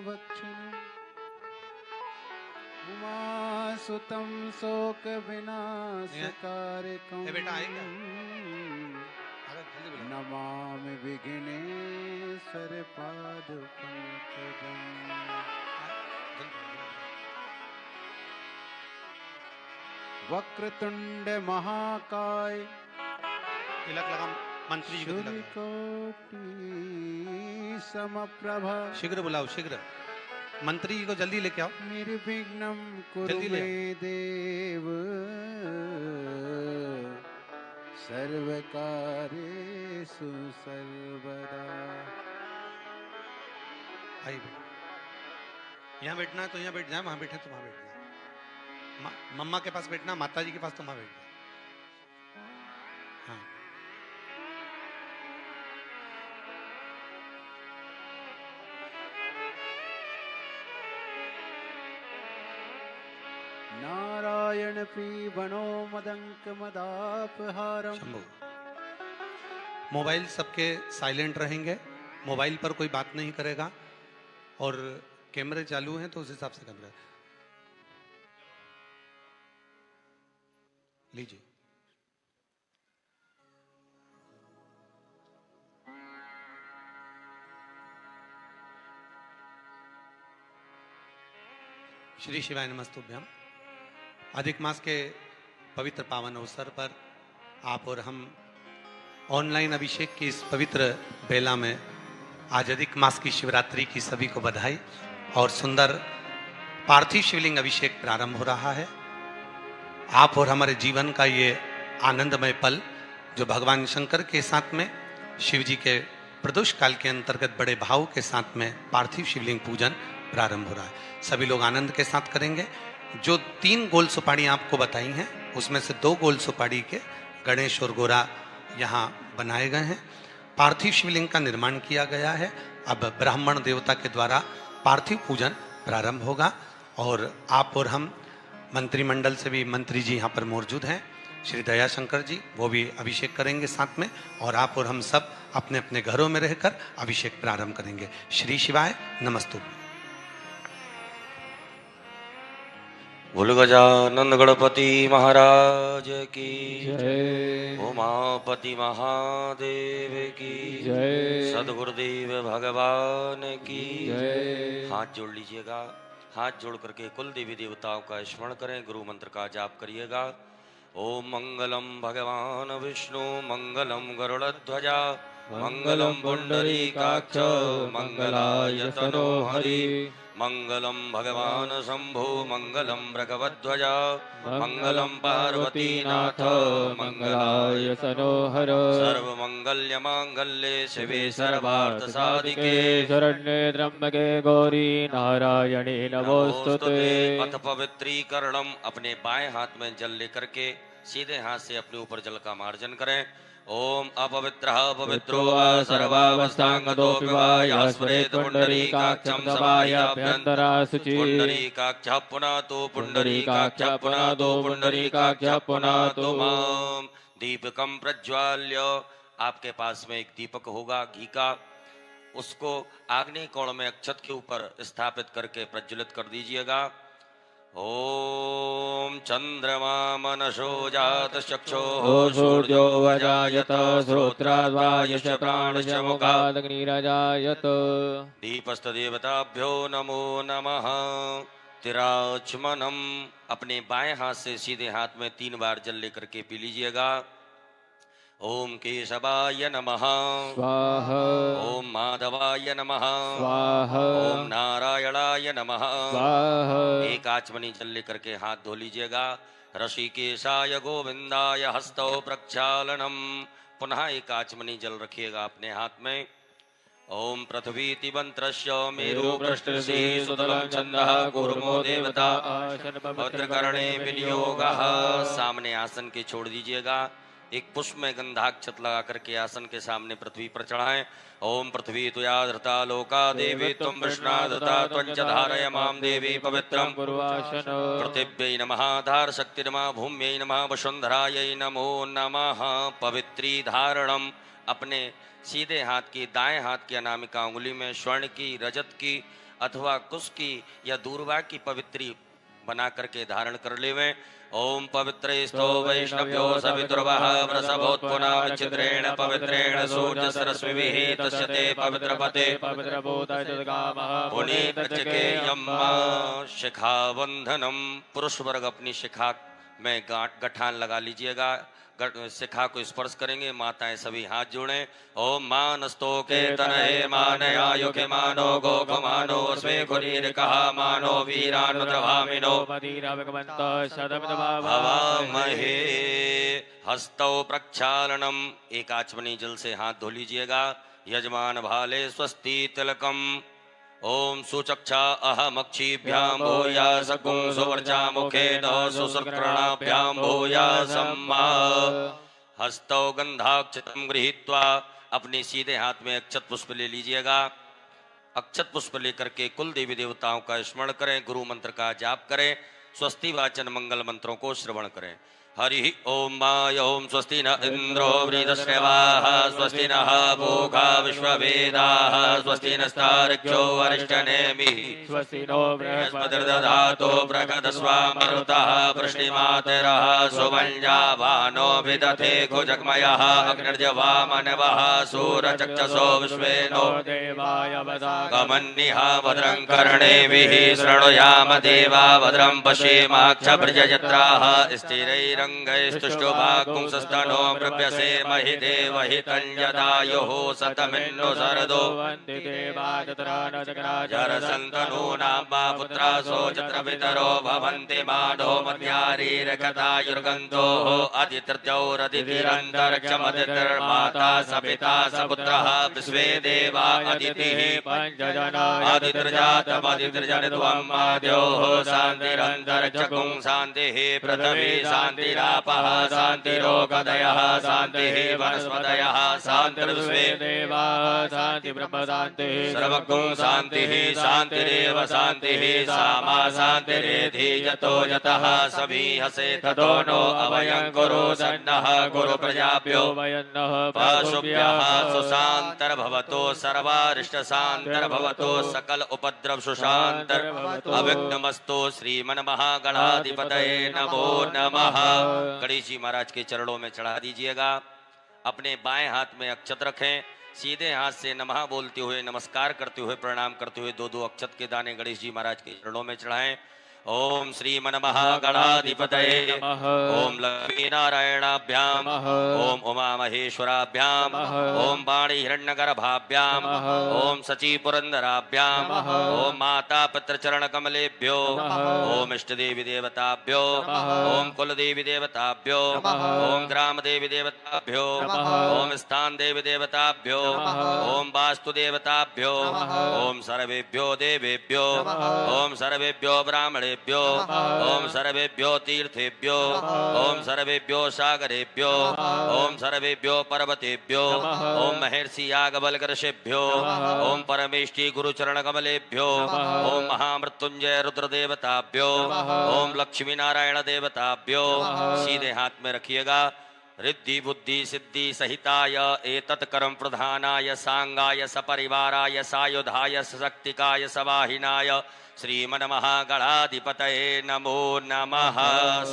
भक्षणम् उमासुतं शोक विनाशकारकम् नमामि विघ्नेश्वर पाद पंकजम्। वक्रतुंड महाकाय तिलक लगा मंत्री जी को तिलक लगाओ। कोटि समप्रभा। शीघ्र बुलाओ, शीघ्र मंत्री जी को जल्दी लेके आओ। निर्विघ्नं कुरु जल्दी ले मे देव सर्वकार्येषु सर्वदा। आइए यहाँ बैठना है तो यहाँ बैठ जाए, वहां बैठे तो वहां बैठ जाए। मम्मा के पास बैठना, माता जी के पास तो वहां बैठ जाए। हाँ नारायण प्रीवणो मदंक मदापहारम। शंभू मोबाइल सबके साइलेंट रहेंगे, मोबाइल पर कोई बात नहीं करेगा और कैमरे चालू हैं तो उस हिसाब से कैमरा लीजिए। श्री शिवाय नमस्तुभ्यम। अधिक मास के पवित्र पावन अवसर पर आप और हम ऑनलाइन अभिषेक की इस पवित्र बेला में आज अधिक मास की शिवरात्रि की सभी को बधाई और सुंदर पार्थिव शिवलिंग अभिषेक प्रारंभ हो रहा है। आप और हमारे जीवन का ये आनंदमय पल जो भगवान शंकर के साथ में शिव जी के प्रदोष काल के अंतर्गत बड़े भाव के साथ में पार्थिव शिवलिंग पूजन प्रारंभ हो रहा है। सभी लोग आनंद के साथ करेंगे। जो 3 गोल सुपाड़ी आपको बताई हैं उसमें से 2 गोल सुपाड़ी के गणेश और गोरा यहाँ बनाए गए हैं। पार्थिव शिवलिंग का निर्माण किया गया है। अब ब्राह्मण देवता के द्वारा पार्थिव पूजन प्रारंभ होगा और आप और हम मंत्रिमंडल से भी मंत्री जी यहाँ पर मौजूद हैं, श्री दयाशंकर जी, वो भी अभिषेक करेंगे साथ में और आप और हम सब अपने अपने घरों में रहकर अभिषेक प्रारंभ करेंगे। श्री शिवाय नमस्तुभ्यं। बोल गजानन गणपति महाराज की जय। उमापति महादेव की जय। सदगुरुदेव भगवान की जय। हाथ जोड़ लीजिएगा। हाथ जोड़ करके कुल देवी देवताओं का स्मरण करें, गुरु मंत्र का जाप करिएगा। ओम मंगलम भगवान विष्णु मंगलम गरुड़ध्वजा मंगलम पुंडरीकाक्ष मंगलायतनो हरि मंगलम भगवान शंभो मंगलम भगवध्वजा मंगलम पार्वतीनाथ मंगलायतनो हर। सर्वमंगल्य मांगल्ये शिवे सर्वार्थ साधिके शरण्ये त्र्यंबके गौरी नारायणी नमोस्तुते। अथ पवित्रीकरणम। अपने बाएं हाथ में जल लेकर के सीधे हाथ से अपने ऊपर जल का मार्जन करें। ओम अपवित्रः पवित्रो वा सर्वावस्थांगतोऽपि वा यस्मरेत् पुंडरीकाक्षं समायाभ्यन्तरा शुचि। पुंडरीकाक्षः पुनातो पुंडरीकाक्षः पुनातो पुंडरीकाक्षः पुनातो मां। दीपकं प्रज्वाल्य। आपके पास में एक दीपक होगा घी का, उसको आग्नेय कोण में अक्षत के ऊपर स्थापित करके प्रज्वलित कर दीजिएगा। ओम चंद्रमा मनसो जात चक्षो सूर्यो वजायत श्रोत्राद्वायुष प्राणश मुखादग्निरजायत। दीपस्त देवताभ्यो नमो नमः। तिराचमनम। अपने बाएं हाथ से सीधे हाथ में 3 बार जल लेकर के पी लीजिएगा। ओम केशवाय नमः स्वाहा। ओम माधवाय नमः स्वाहा। ओम नारायणाय नमः स्वाहा। एक आचमनी जल लेकर के हाथ धो लीजिएगा। ऋषिकेशाय गोविंदाय हस्तौ प्रक्षालनम। पुनः एक आचमनी जल रखिएगा अपने हाथ में। ओम पृथ्वीति मंत्रस्य मेरु पृष्ठसी सुतलं छन्दः कूर्मो देवता भद्रकर्णे विनियोगः। सामने आसन के छोड़ दीजिएगा। एक पुष्प में गंधाक्षत लगा करके आसन के सामने पृथ्वी पर चढ़ाएं। ओम पृथ्वी तुया धृता लोका देवी त्वं वृष्णा धृता त्वं च धारय मां देवी पवित्रं पृथिव्यै नमः धार शक्ति नमः भूम्यै नमः वसुंधरायै नमो नमः। पवित्री धारणम। अपने सीधे हाथ की दाएं हाथ की अनामिका उंगली में स्वर्ण की, रजत की अथवा कुश की या दूर्वा की पवित्री बना करके धारण कर लेवें। ओम पवित्रे स्तो वैष्णव्यो सवितुर्वः वृषभोत्पुनाम छिद्रेण पवित्रेण सूर्य सरस्विभिः तस्यते पवित्रपते पुनीतचके यम्मा शिखाबंधनम। पुरुष वर्ग अपनी शिखा में गठान लगा लीजिएगा, शिखा को स्पर्श करेंगे। माताएं सभी हाथ जोड़ें। ओम मानस्तो के तनहे मानयायु के मानो गोख मानो स्वे खुरीर कहा मानो वीरानुद्रभामिनो भवामहे। हस्तौ प्रक्षालनम, एक आचमनी जल से हाथ धो लीजिएगा। यजमान भाले स्वस्ति तिलकम। ओम सुचक्षा अहमक्षिभ्यां भूयासकुं सुवर्चा मुखेन सुसुकृणाभ्यां भूयासम्मा। हस्तौ गंधाक्षतं गृहीत्वा, अपने सीधे हाथ में अक्षत पुष्प ले लीजिएगा। अक्षत पुष्प लेकर के कुल देवी देवताओं का स्मरण करें, गुरु मंत्र का जाप करें, स्वस्ति वाचन मंगल मंत्रों को श्रवण करें। हरि ओम माय ओम स्वस्ति न इंद्रो वृद्धश्रवाः स्वस्ति नः पूषा विश्ववेदाः स्वस्ति नस्तार्क्ष्यो अरिष्टनेमिः स्वस्ति नो बृहस्पतिर्दधातु बृहदस्वामरुतः वृष्टिमातरः सुवञ्जावानो विदधे कुजग्मयः अग्निर्जवामनवः सूरचक्षसो विश्वेनो देवाय गमन्निः भद्रं कर्णेभिः शृणुयाम देवा भद्रं पश्येमाक्षभृजयत्राः स्थिरैरङ्गैस्तुष्टुभागुंसस्तनो प्रभ्यसे महि देवहितञ्जदायुः शतमिन्नु शरदो जरसन्तनूनां पुत्रासो यत्र पितरो भवन्ति माधो मध्यारीरकतायुर्गन्तोः अदितिर्द्यौरदितिरन्तरिक्षमदितिर्माता सपिता सपुत्रः विश्वे देवा अदितिः अदितिर्जातमदितिर्जनित्वम् आद्योः शान्तिरन्तरिक्षकुं शान्तिः पृथिवी शान्तिरापः शान्तिरोगदयः शान्तिः वनस्पतयः शान्तिर्विश्वे देवा शान्ति ब्रह्म शान्तिः सर्वगुं शान्तिः शान्तिरेव शान्तिः सामा शान्तिरेधि यतो यतः समीहसे ततो नो अभयं कुरु सन्नः कुरु प्रजाभ्यो वयन्नः पशुभ्यः सुशान्तर्भवतो सर्वारिष्टशान्तर्भवतो सकल उपद्रव सुशान्तर्भवतो अविघ्नमस्तु। श्रीमन्महागणाधिपतये नमो नमः। गणेश जी महाराज के चरणों में चढ़ा दीजिएगा। अपने बाएं हाथ में अक्षत रखें, सीधे हाथ से नमः बोलते हुए, नमस्कार करते हुए, प्रणाम करते हुए 2-2 अक्षत के दाने गणेश जी महाराज के चरणों में चढ़ाएं। ओम श्रीमन्महागणाधिपतये नमः। ओम लक्ष्मी नारायणाभ्याम ओम उमा महेश्वराभ्याम ओम वाणी हिरण्यगर्भाभ्याम ओम सची पुरंदराभ्याम ओम माता पितृ चरण कमलेभ्यो ओम इष्ट देवी देवताभ्यो ओम कुल देवी देवताभ्यो ओम ग्राम देवी देवताभ्यो ओम स्थान देवी देवताभ्यो ओम वास्तु देवताभ्यो ओम सर्वेभ्यो देवेभ्यो ओम सर्वेभ्यो ब्राह्मणे ओम सर्वेभ्यो तीर्थेभ्यो ओम सर्वेभ्यो सागरेभ्यो ओम सर्वेभ्यो पर्वतेभ्यो ओम महर्षि याज्ञवल्क्य ओम परमेष्टि गुरुचरण कमलेभ्यो ओम महामृत्युंजय रुद्र देवताभ्यो ओम लक्ष्मी नारायण देवताभ्यो। सीधे हाथ में रखिएगा। रिद्धि बुद्धि सिद्धि सहिताय एतत् कर्म प्रधानाय सांगाय सपरिवाराय सायुधाय सशक्तिकाय सवाहिनाय श्रीमन्महागणाधिपतये नमो नमः।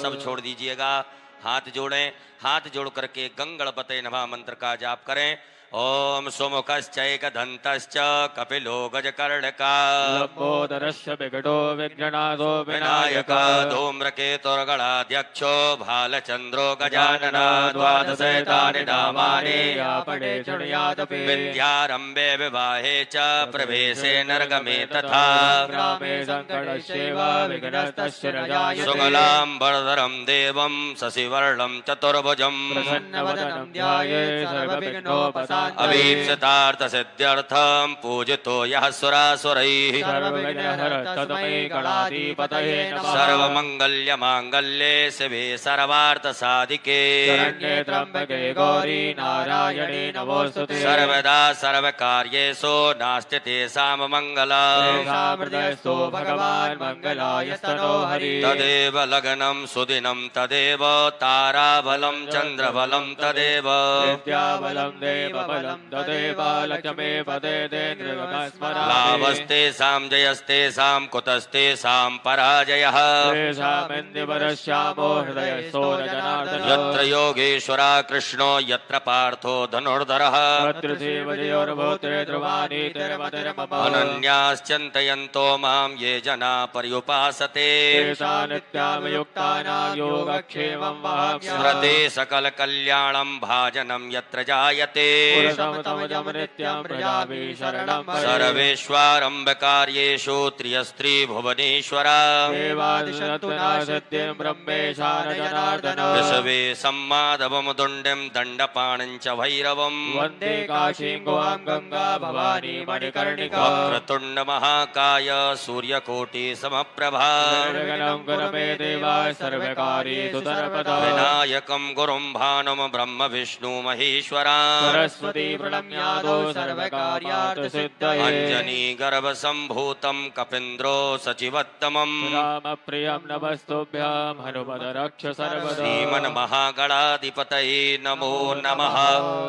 सब छोड़ दीजिएगा, हाथ जोड़ें। हाथ जोड़ करके गंगणपते नमः मंत्र का जाप करें। ओम सुमुखश्चैकदन्तश्च कपिलो गजकर्णका लंबोदरस्य विकटो विघ्ननाथो विनायक धूम्रकेतुर्गणाध्यक्षो भालचन्द्रो गजानना द्वादशैतानि नामानि पठे शृणुयादपि विद्यारम्भे विवाहे च प्रवेशे नर्गमे तथा ग्रामे संकटस्यैव विघ्नस्तस्य न जायते शुक्लाम्बरधरं देवं शशिवर्णं चतुर्भुजं प्रसन्नवदनं ध्यायेत् सर्वविघ्नोपशान्तये अभीप्सितार्थ सिद्ध्यर्थं पूजितो यः सुरासुरैः सर्वविघ्नहरस्तस्मै गणाधिपतये नमः। सर्वमंगल्य मांगल्ये शिवे सर्वार्थ साधिके शरण्ये त्र्यंबके गौरी नारायणी नमोस्तुते सर्वदा सर्वकार्येषु नास्ति तेषां मंगलम् हृदयस्थो भगवान् मंगलायस्तनो हरि तदेव लग्नं सुदिनं तदेव ताराबलं चन्द्रबलं तदेव विद्याबलं देव बलं ददेवालक्ष्मी पदेन्द्रियगस्मरामि लाभस्तेषां जयस्तेषां कुतस्तेषां पराजयः तेषामिन्द्रियवरश्यामो हृदयस्थो न जनार्दन यत्र योगेश्वरा कृष्णो यत्र पार्थो धनुर्धरः तत्र देवयोर्भूते ध्रुवाणि तिरुमतिर्मम अनन्याश्चिन्तयन्तो मां ये जना पर्युपासते तेषा नित्यामयुक्तानां योगक्षेमं वहाम्यहम् स्मृते सकलकल्याणं भाजनं यत्र जायते पुरुषमतमजं नित्यं प्रजाभिः शरणं भजे सर्वेष्वारम्भकार्येषु त्रियस्त्रीभुवनेश्वरा देवादिशन्तु न सत्यं ब्रह्मेशा न जनार्दन विश्वे सम्माधवमुदुण्डिं दण्डपाणिं च भैरवम् वन्दे काशीं गुहां गङ्गा भवानी मणिकर्णिका वक्रतुण्डमहाकाय सूर्यकोटिसमप्रभा सर्वगणं कुरु मे देवा सर्वकार्येषु सर्वदा विनायकं गुरुं भानुं ब्रह्म विष्णु महेश्वरा सरस्वती प्रणम्यादो सर्वकार्यार्थसिद्धये अञ्जनी गर्भसम्भूतं कपीन्द्रो सचिवत्तमम् रामप्रियं नमस्तुभ्यं हनुमद रक्ष सर्वदा श्रीमन्महागणाधिपतये नमो नमः।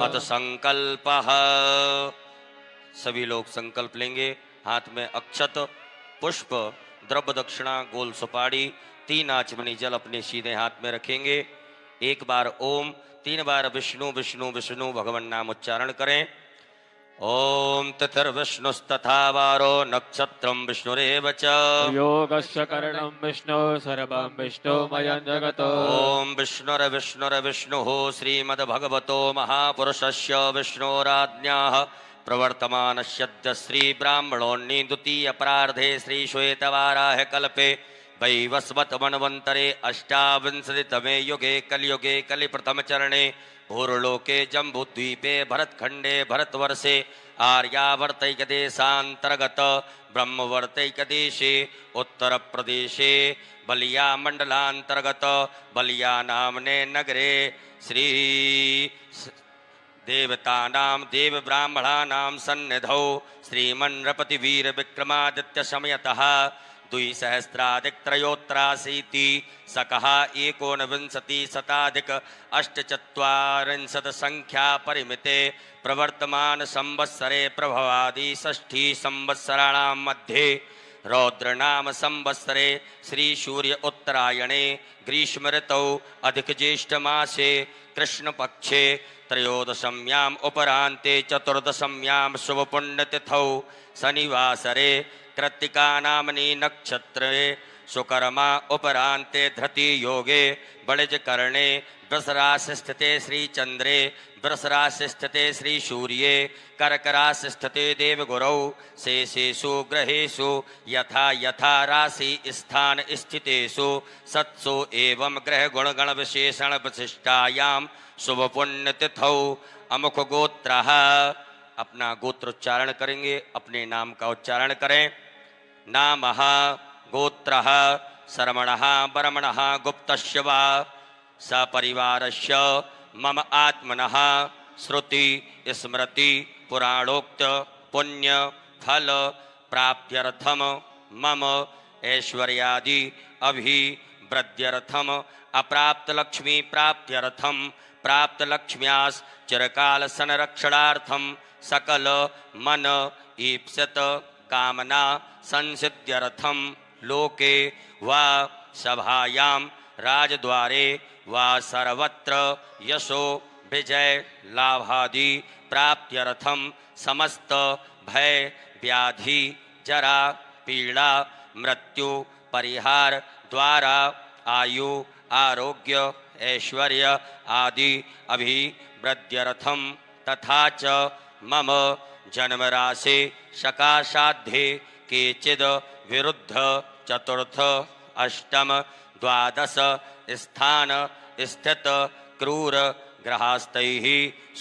अथ संकल्पः। सभी लोग संकल्प लेंगे। हाथ में अक्षत, पुष्प, द्रव्य दक्षिणा, गोल सुपारी, 3 आचमनी जल अपने सीधे हाथ में रखेंगे। एक बार ओम, 3 बार विष्णु विष्णु विष्णु भगवान नाम उच्चारण करें। ओम तिथिर्विष्णुस्तथा वारो नक्षत्रं विष्णुरेव च योगस्य करणं विष्णु सर्वं विष्णुमयं जगत् ओम विष्णुर्विष्णुर्विष्णुः श्रीमद्भगवतो महापुरुषस्य विष्णोराज्ञाः प्रवर्तमानस्यद्य श्रीब्राह्मणोन्नी द्वितीयप्रार्धे श्रीश्वेतवाराह कल्पे वैवस्वत मन्वन्तरे अष्टाविंशतितमे युगे कलियुगे कलिप्रथमचरणे भूर्लोके जम्बूद्वीपे भरतखण्डे भरतवर्षे आर्यावर्तैकदेशान्तर्गत ब्रह्मवर्तैकदेशे उत्तरप्रदेशे बलिया मण्डलान्तर्गत बलिया नामने नगरे श्री देवतानां देव ब्राह्मणानां सन्निधौ श्रीमन्नृपतिवीर विक्रमादित्य समयतः 2,000+3 सकः 19,000+8 संख्या परिमिते प्रवर्तमान संवत्सरे प्रभवादि 6 संवत्सराणां मध्ये रौद्रनाम संवत्सरे श्री सूर्य उत्तरायणे ग्रीष्म ऋतौ अधिक ज्येष्ठ मासे कृष्ण पक्षे त्रयोदशम्याम् उपरान्ते चतुर्दशम्यां शुभ पुण्यतिथौ शनिवासरे कृत्तिका नामनि नक्षत्रे सुकर्मा उपरान्ते धृति योगे बलिज कर्णे वृषराशि स्थिते श्री चंद्रे वृषराशि स्थिते श्री सूर्ये कर्क राशि स्थिते देवगुरौ शेषेषु ग्रहेषु यथा यथा राशि स्थान स्थितेषु सत्सु एवं ग्रह गुण गण विशेषण विशिष्टायां शुभ पुण्यतिथौ अमुख गोत्रः। अपना गोत्र उच्चारण करेंगे। अपने नाम का उच्चारण करें। नामः गोत्रः शर्मणः वर्मणः गुप्तस्य वा सपरिवारस्य मम आत्मनः श्रुति स्मृति पुराणोक्त पुण्य फल प्राप्त्यर्थम मम ऐश्वर्यादि अभिवृद्ध्यर्थम अप्राप्त लक्ष्मी प्राप्त्यर्थम प्राप्त लक्ष्म्यास चिरकाल संरक्षणार्थम सकल मन ईप्सित कामना संसिद्ध्यर्थम लोके वा सभायां राजद्वारे वा सर्वत्र यशो विजय लाभादि प्राप्त्यर्थम समस्त भय व्याधि जरा पीड़ा मृत्यु परिहार द्वारा आयु आरोग्य ऐश्वर्य आदि अभिवृद्ध्यर्थम तथा च मम जन्म राशि सकाशाध्ये केचिद विरुद्ध चतुर्थ अष्टम द्वादश स्थान स्थित क्रूर ग्रहास्तैः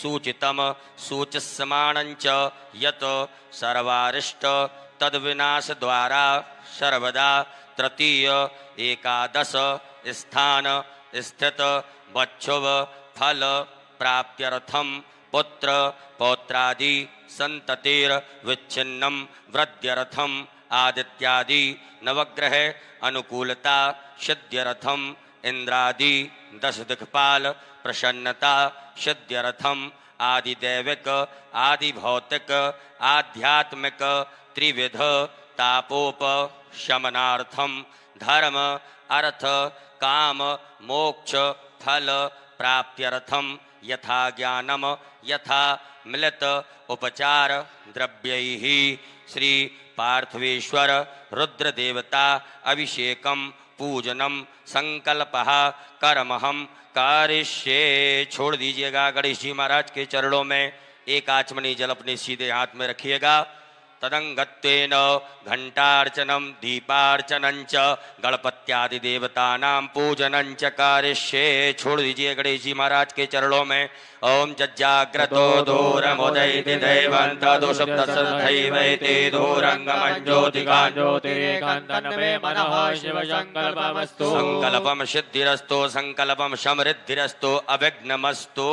सूचितम सूचिस्यमाणञ्च यत् सर्वारिष्ट तद्विनाश द्वारा सर्वदा तृतीय एकादश स्थान स्थित बच्छुव फल प्राप्त्यर्थम पुत्र पौत्रादि संततिर विच्छिन्नम वृद्ध्यर्थम आदित्यादि नवग्रह अनुकूलता सिद्ध्यर्थम इंद्रादि 10 दिक्पाल प्रसन्नता सिद्ध्यर्थम आदि दैविक आदि भौतिक आध्यात्मिक त्रिविध तापोप शमनार्थम धर्म अर्थ काम मोक्ष फल प्राप्त्यर्थम यथा ज्ञानम यथा मिलित उपचार द्रव्यैः श्री पार्थिवेश्वर रुद्र देवता अभिषेकम पूजनम संकल्पः कर्महम कारिष्ये। छोड़ दीजिएगा। गणेश जी महाराज के चरणों में एक आचमनी जल अपने सीधे हाथ में रखिएगा। तदंगत्वेन घंटार्चनम दीपार्चनंच गणपत्यादि देवतानां पूजनंच कारिष्ये। छोड़ दीजिए गणेश जी महाराज के चरणों में। ओम जज्जाग्रतो दूरमुदयति दैवं तदुषुप्तसथैवैते दूरंगमं ज्योतिकान् ज्योतिरेकान्तनमे मनः शिवसङ्कल्पमस्तु। संकल्पम सिद्धिरस्तु संकल्पम समृद्धिरस्तु अविघ्नमस्तु।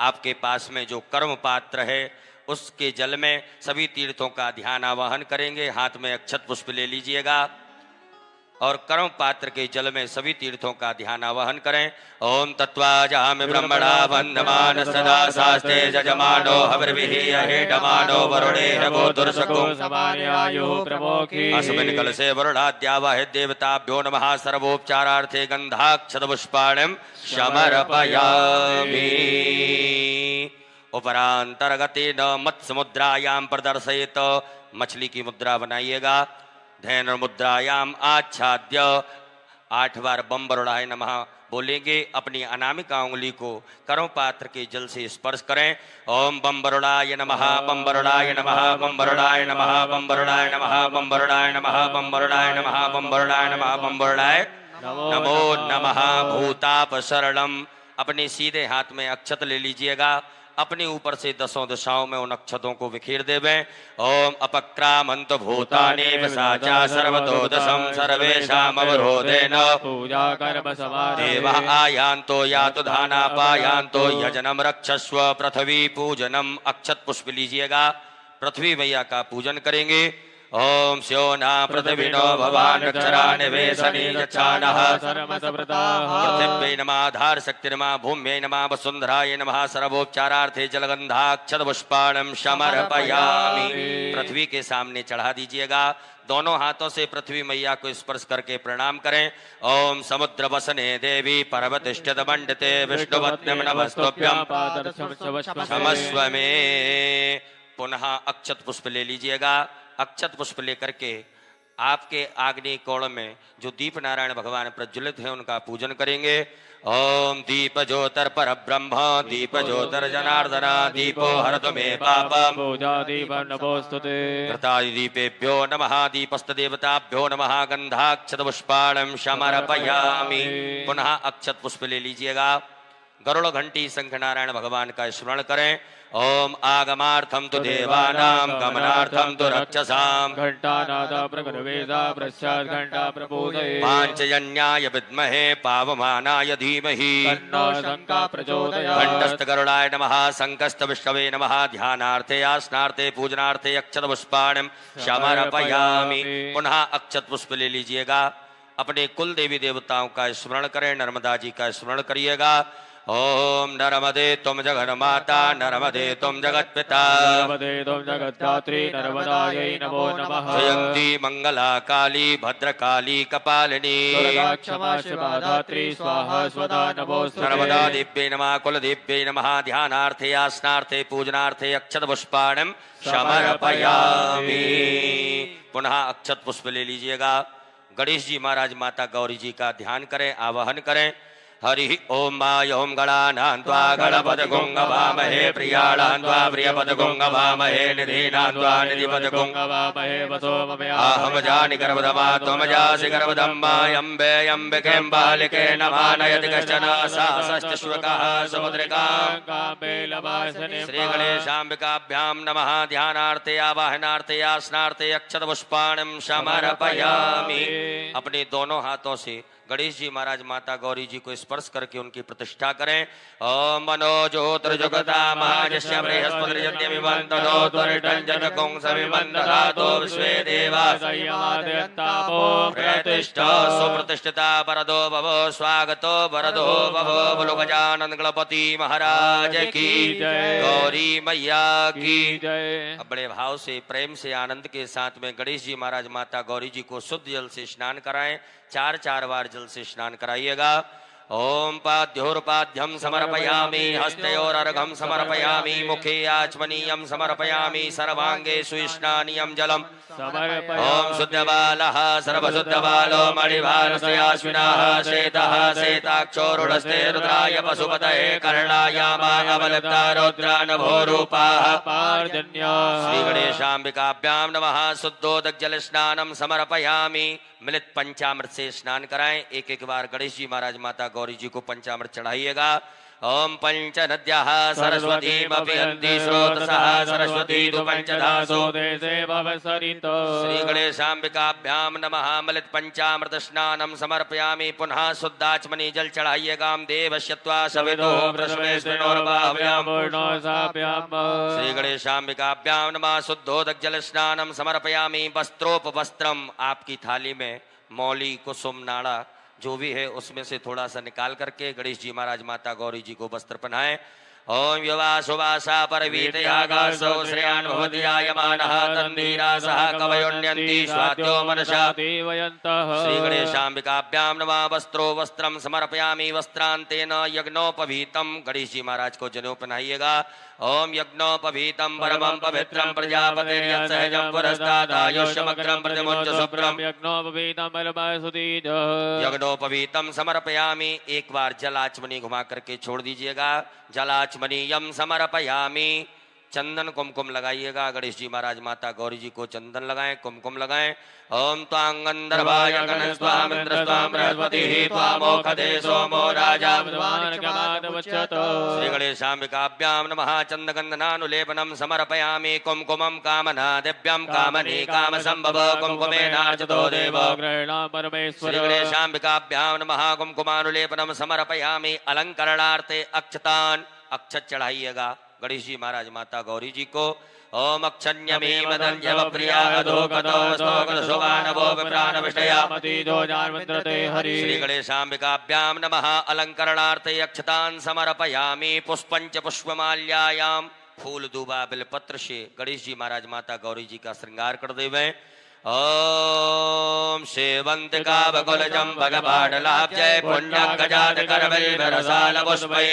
आपके पास में जो कर्म पात्र है उसके जल में सभी तीर्थों का ध्यान आवाहन करेंगे। हाथ में अक्षत पुष्प ले लीजिएगा और कर्म पात्र के जल में सभी तीर्थों का ध्यान आवाहन करें। ओम तत्वाजामि ब्रह्मणा वन्दमान सदा शास्त्रे जजमानो हविर्विहीय हेटमानो वरुणे रवो दुर्शको अस्मिन् कलशे वरुणाद्यावहि देवताभ्यो नमः। सर्वोपचारार्थे गन्धाक्षतपुष्पाणिं समर्पयामि। उपरांतर्गतेन मत्स्य मुद्रायां प्रदर्शयेत। मछली की मुद्रा बनाइएगा। धैर्य मुद्रायाम आच्छाद्य 8 बार बम बरुड़ाय नमः बोलेंगे। अपनी अनामिका उंगली को कर्म पात्र के जल से स्पर्श करें। ओम बम बरुड़ाय नमः बम बरुड़ाय नमः बम बरुड़ाय नमः बम बरुड़ाय नमः बम बरुड़ाय नमः बम बरुड़ाय नमः बम बरुड़ाय नमः बम बरुड़ाय नमो नमः। भूताप शरणम। अपने सीधे हाथ में अक्षत ले लीजिएगा। अपने ऊपर से 10 दिशाओं में उन अक्षतों को बिखेर देवें। ओम अपक्रामंत भूतानि वसाचा सर्वतो दशम सर्वेषाम अवरोधेन पूजा कर्म समाधि देवः आयान्तो यातु धाना पायान्तो यजनम रक्षस्व। पृथ्वी पूजनम। अक्षत पुष्प लीजिएगा। पृथ्वी मैया का पूजन करेंगे। ओम स्योना पृथ्वीनो भवान् अक्षरा निवेशनी यच्छानः पृथिव्यै नमः आधार शक्ति नमः भूम्यै नमः वसुन्धराय नमः। सर्वोपचारार्थे जलगंधाक्षत पुष्पाणं समर्पयामि। पृथ्वी के सामने चढ़ा दीजिएगा। दोनों हाथों से पृथ्वी मैया को स्पर्श करके प्रणाम करें। ओम समुद्र वसने देवी पर्वतिष्ठित मंडिते विष्णुपत्न्यं नमस्तुभ्यं क्षमस्व मे। पुनः अक्षत पुष्प ले लीजिएगा। अक्षत पुष्प लेकर के आपके आग्नेय कोण में जो दीप नारायण भगवान प्रज्वलित है उनका पूजन करेंगे। ओम दीप ज्योतिर पर ब्रह्म दीप ज्योतिर जनार्दन दीपो हरतु मे पापम पूजा दीप नमोस्तुते। घृतादि दीपेभ्यो नमः दीपस्थ देवताभ्यो नमः। गंधाक्षत पुष्पाणं समर्पयामि। पुनः अक्षत पुष्प ले लीजिएगा। गरुड़ घंटी शंख नारायण भगवान का स्मरण करें। ओम आगमार्थम तु देवानां गमनार्थम तु रक्षसां घंटानाद प्रगणवेदा प्रसाद घंटा प्रपूजये पांचजन्याय विद्महे पावमानाय धीमहि तन्नो शंका प्रचोदयात्। घंटस्थ गरुडाय नमः संकस्त विष्णवे नमः। ध्यानार्थे आसनार्थे पूजनार्थे अक्षत पुष्पाणं समर्पयामि। पुनः अक्षत पुष्प ले लीजिएगा। अपने कुल देवी देवताओं का स्मरण करें। नर्मदा जी का स्मरण करिएगा। ओम नर्मदे तुम जगन माता नर्मदे तुम जगत पिता नर्मदे तुम जगद्धात्री नर्मदायै नमो नमः। जयंती मंगला काली भद्रकाली कपालिनी दुर्गा क्षमा शिवा धात्री स्वाहा स्वधा नमोस्तुते। नर्मदा दिव्ये नमः कुल दिव्ये नमः। ध्यानार्थे आसनार्थे पूजनार्थे अक्षत पुष्पाणं समर्पयामि। पुनः अक्षत पुष्प ले लीजिएगा। गणेश जी महाराज माता गौरी जी का ध्यान करें आवाहन करें। हरि ओम माय ओम गणानां त्वा गणपत गुंगवामहे प्रियाणां त्वा प्रियपद गुंगवामहे निधीनां त्वा निधिपद गुंगवामहे वसो ममया अहम जानि गर्भदमा त्वं जासि गर्भदम्मा अम्बे अम्बिके बालिके नमानयति कश्चन साश्चश्वकः समुद्रिकां श्री गणेशाम्बिकाभ्यां नमः। ध्यानार्थे आवाहनार्थे आसनार्थे अक्षत पुष्पाणं समर्पयामि। अपने दोनों हाथों से गणेश जी महाराज माता गौरी जी को स्पर्श करके उनकी प्रतिष्ठा करें। ओम मनो ज्योतिर्जुगता महाजस्य बृहस्पतिर्यज्ञमिवन्तनो त्वरितञ्जनकुं सविवन्दधातो विश्वे देवा प्रतिष्ठा सुप्रतिष्ठिता वरदो भवो स्वागतो वरदो भवो बोलो गजानन गणपति महाराज की गौरी मैया की जय। अब बड़े भाव से प्रेम से आनंद के साथ में गणेश जी महाराज माता गौरी जी को शुद्ध जल से स्नान कराएं। 4 बार जल से स्नान कराइएगा। ओम पाद्योर्पाद्यम समर्पयामि हस्तयोरर्घं समर्पयामि मुखे आचमनीयं समर्पयामि सर्वांगे सुस्नानीयं जलम ओम शुद्धबालः सर्वशुद्धबालो मणिभारस्याश्विनः श्वेतः श्वेताक्षोरुडस्ते रुद्राय पशुपतये कर्णाय मामवलिप्ता रुद्रानभोरूपाः श्री गणेशाम्बिकाभ्यां नमः। शुद्धोदक जल स्नानम समर्पयामि। मिलित पंचामृत से स्नान कराएं। एक बार गणेश जी महाराज माता गौरी जी को पंचामृत चढ़ाइएगा। ओम पंच नद्याः सरस्वतीमपि हन्ति स्रोतसः सरस्वती तु पंचधासो श्री गणेशाम्बिकाभ्यां नमः। मिलित पंचामृत स्नानम समर्पयामि। पुनः शुद्धाचमनी जल चढ़ाइएगा। देवश्यत्वा सवितो श्री गणेशाम्बिकाभ्यां नमः। शुद्धोदक जल स्नानम समर्पयामि। वस्त्रोपवस्त्रम आपकी थाली में मौली कुसुम नाड़ा जो भी है उसमें से थोड़ा सा निकाल करके गणेश जी महाराज माता गौरी जी को वस्त्र पहनाएं। ओम युवासुवासा परवीतयागासो श्रेयान् भवति आयमानः तन्वीरा सह कवयोन्यन्ति स्वात्यो मनसा श्री गणेशाम्बिकाभ्यां नमः। वस्त्रो वस्त्रम समर्पयामि। वस्त्रांतेन यज्ञोपवीतम गणेश जी महाराज को जनेऊ पहनाइएगा। ओम यज्ञोपवीतम परमं पवित्रं प्रजापतिर्यत्सहजं पुरस्तादायुष्यमग्रं प्रतिमुच्च शुभ्रं यज्ञोपवीतम समर्पयामि। एक बार जलाचमनी घुमा करके छोड़ दीजिएगा। जलाचमनीयम समर्पयामि। चंदन कुमकुम लगाइएगा। गणेश जी महाराज माता गौरी जी को चंदन लगाएं, कुमकुम लगाएं। ओम त्वां गंधर्वाय गणस्त्वां इंद्रस्त्वां बृहस्पतिः त्वामोखदे सोमो राजा श्री गणेशाम्बिकाभ्यां नमः। चंदगंधनानुलेपनं समर्पयामि। कुमकुमं कामना दिव्यं कामनी कामसंभव कुमकुमेनार्चितो देव श्री गणेशाम्बिकाभ्यां नमः। कुमकुमानुलेपनं समर्पयामि। अलंकरणार्थे अक्षतान अक्षत चढ़ाइएगा गणेश जी महाराज माता गौरी जी को। ओम अक्षण्यमेव दन्यव प्रिया अधोगतो स्तोगत शोभानवो विप्राण विषया श्री गणेशाम्बिकाभ्यां नमः। अलंकरणार्थे अक्षतान् समर्पयामि। पुष्पंच पुष्पमाल्यायां फूल दूबा बिलपत्र से गणेश जी महाराज माता गौरी जी का श्रृंगार कर देवें। ओम सेवंतिका बकुलजं भगपाटलाब्जय पुण्यगजात करविलरसाल पुष्पै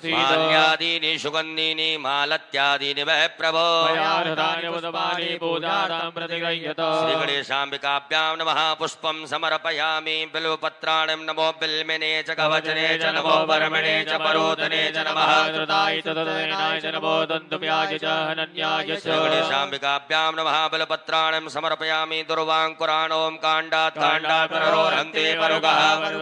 माल्यादीनि सुगन्धीनि मालत्यादीनि वै प्रभो श्री गणेशाम्बिकाभ्यां नमः। पुष्पं समर्पयामि। बिल्वपत्राणि नमो बिल्मिने च कवचने च नमो वर्मणे च परोधने च नमः। गणेशाम्बिकाभ्यां नमः। बिल्वपत्राणि समर्पयामि। दुर्वांकुरान् ओम काण्डात् काण्डात् प्ररोहन्ति परुगः श्री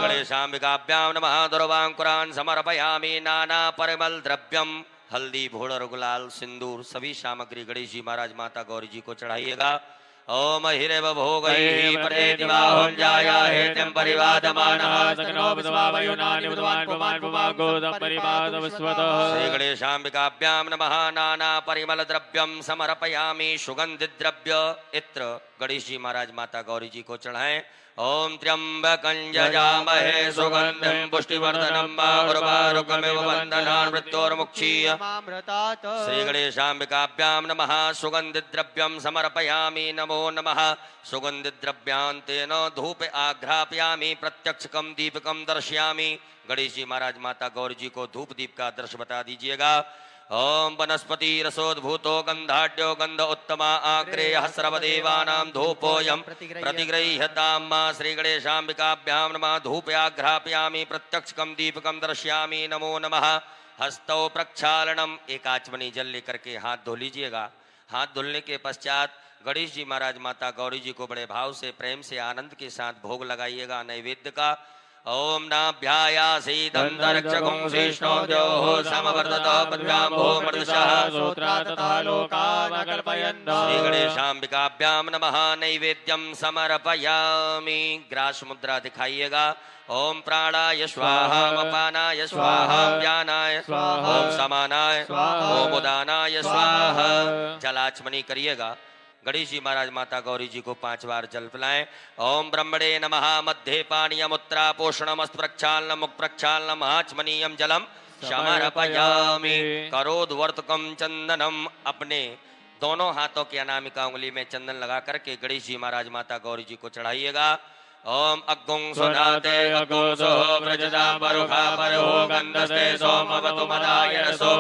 गणेशाम्बिकाभ्यां नमः। दुर्वांकुरान् समर्पयामि। नाना परिमल द्रव्यम हल्दी भोर गुलाल सिंदूर सभी सामग्री गणेश जी महाराज माता गौरी जी को चढ़ाइएगा। ओम हिरव भोगैः परेतिवाहुं जाया हेतिं परिवादमानः श्री गणेशाम्बिकाभ्यां नमः। नाना परिमल द्रव्यम समर्पयामि। सुगंधित द्रव्य इत्र गणेश जी महाराज माता गौरी जी को चढ़ाएं। ओम त्र्यंबकं यजामहे सुगंधिं पुष्टिवर्धनम् उर्वारुकमिव बन्धनान् मृत्योर्मुक्षीय श्री गणेशाम्बिकाभ्यां नमः। सुगंधित द्रव्यं समर्पयामि। नमो नमः। सुगंधित द्रव्यांतेन धूप आघ्रापयामि। प्रत्यक्षकं दीपकं दर्शयामि। गणेश जी महाराज माता गौरी जी को धूप दीप का दर्श बता दीजिएगा। ओम वनस्पति रसोद्भूतो गंधाढ्यो गंध उत्तमा आग्रेयः सर्वदेवानां धूपोऽयं प्रतिगृह्यताम् श्री गणेशाम्बिकाभ्यां नमः। धूपयाघ्रापयामि। प्रत्यक्षकं दीपकं दर्शयामि। नमो नमः। हस्तौ प्रक्षालनम। एक आचमनी जल लेकर के हाथ धो लीजिएगा। हाथ धुलने के पश्चात गणेश जी महाराज माता गौरी जी को बड़े भाव से प्रेम से आनंद के साथ भोग लगाइएगा नैवेद्य का। ओम नाभ्यायासी दन्तरक्षकुं श्रेष्ठो द्योः समवर्ततो पद्भ्यामो मर्दशः सूत्रा तथा लोकान् श्री गणेशाम्बिकाभ्यां नमः। नैवेद्यं समर्पयामि। ग्रास मुद्रा दिखाइएगा। ओम प्राणाय स्वाहा, अपानाय स्वाहा, व्यानाय स्वाहा, ओम समानाय स्वाहा, ओम उदानाय स्वाहा। जलाचमनी करिएगा। गणेश जी महाराज माता गौरी जी को 5 बार जल पिलाएं। ओम ब्रह्मणे नमः। मध्य पानीयमुत्रा पोषणमस्त प्रक्षालनम मुख प्रक्षालनम आचमनीयम जलम समर्पयामि। करोद्वर्तकम चंदनम। अपने दोनों हाथों की अनामिका उंगली में चंदन लगा करके गणेश जी महाराज माता गौरी जी को चढ़ाइएगा। ओम अग्गुं सुनाते अग्गुं सो प्रजदा परुखा परो गंधस्ते सोमवतु मदाय रसो